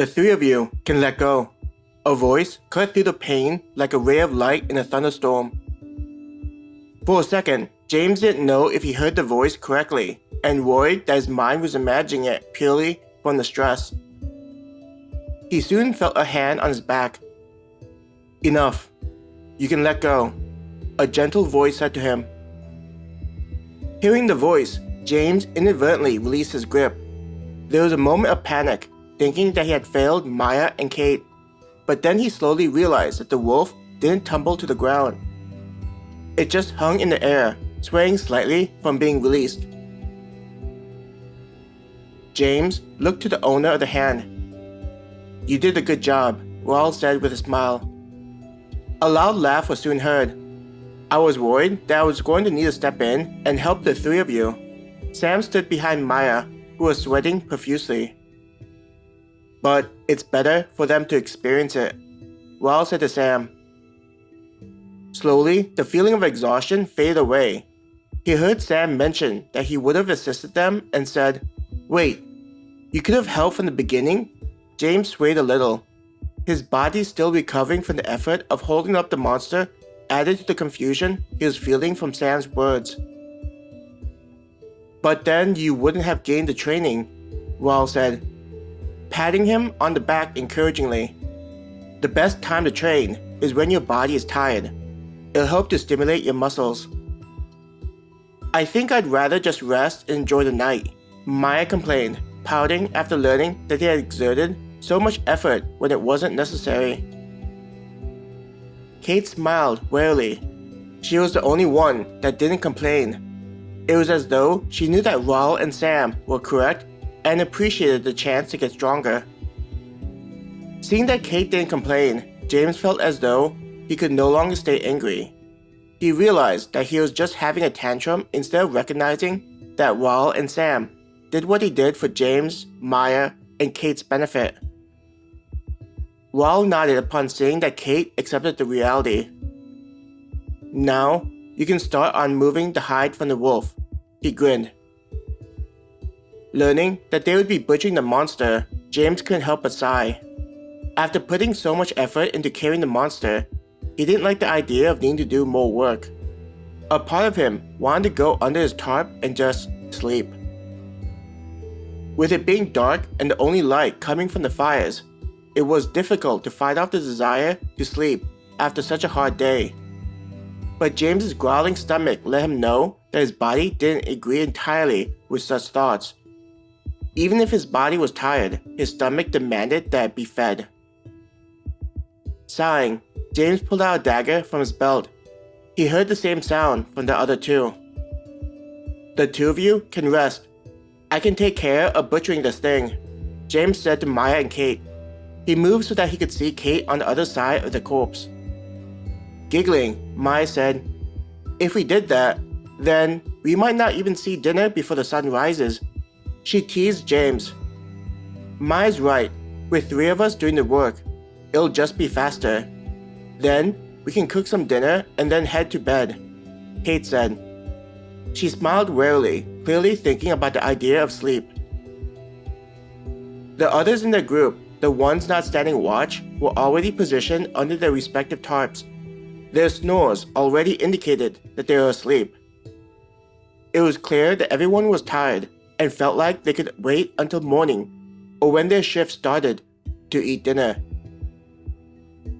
The three of you can let go. A voice cut through the pain like a ray of light in a thunderstorm. For a second, James didn't know if he heard the voice correctly and worried that his mind was imagining it purely from the stress. He soon felt a hand on his back. Enough. You can let go, a gentle voice said to him. Hearing the voice, James inadvertently released his grip. There was a moment of panic, thinking that he had failed Maya and Kate, but then he slowly realized that the wolf didn't tumble to the ground. It just hung in the air, swaying slightly from being released. James looked to the owner of the hand. You did a good job, Raul said with a smile. A loud laugh was soon heard. I was worried that I was going to need to step in and help the three of you. Sam stood behind Maya, who was sweating profusely. But it's better for them to experience it, Raul said to Sam. Slowly, the feeling of exhaustion faded away. He heard Sam mention that he would have assisted them and said, Wait, you could have helped from the beginning? James swayed a little. His body still recovering from the effort of holding up the monster added to the confusion he was feeling from Sam's words. But then you wouldn't have gained the training, Raul said, patting him on the back encouragingly. The best time to train is when your body is tired. It'll help to stimulate your muscles. I think I'd rather just rest and enjoy the night, Maya complained, pouting after learning that they had exerted so much effort when it wasn't necessary. Kate smiled warily. She was the only one that didn't complain. It was as though she knew that Raul and Sam were correct and appreciated the chance to get stronger. Seeing that Kate didn't complain, James felt as though he could no longer stay angry. He realized that he was just having a tantrum instead of recognizing that Raul and Sam did what he did for James, Maya, and Kate's benefit. Raul nodded upon seeing that Kate accepted the reality. Now, you can start on moving the hide from the wolf, he grinned. Learning that they would be butchering the monster, James couldn't help but sigh. After putting so much effort into carrying the monster, he didn't like the idea of needing to do more work. A part of him wanted to go under his tarp and just sleep. With it being dark and the only light coming from the fires, it was difficult to fight off the desire to sleep after such a hard day. But James's growling stomach let him know that his body didn't agree entirely with such thoughts. Even if his body was tired, his stomach demanded that it be fed. Sighing, James pulled out a dagger from his belt. He heard the same sound from the other two. The two of you can rest. I can take care of butchering this thing, James said to Maya and Kate. He moved so that he could see Kate on the other side of the corpse. Giggling, Maya said, If we did that, then we might not even see dinner before the sun rises. She teased James. Maya's right. With three of us doing the work, it'll just be faster. Then we can cook some dinner and then head to bed, Kate said. She smiled warily, clearly thinking about the idea of sleep. The others in the group, the ones not standing watch, were already positioned under their respective tarps. Their snores already indicated that they were asleep. It was clear that everyone was tired and felt like they could wait until morning, or when their shift started, to eat dinner.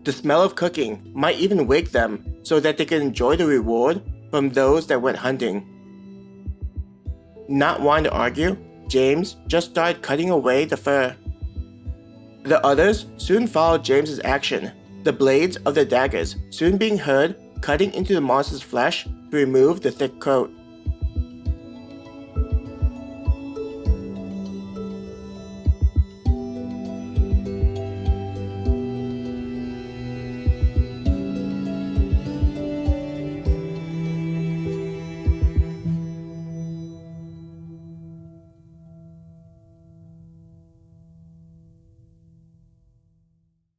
The smell of cooking might even wake them so that they could enjoy the reward from those that went hunting. Not wanting to argue, James just started cutting away the fur. The others soon followed James's action, the blades of their daggers soon being heard cutting into the monster's flesh to remove the thick coat.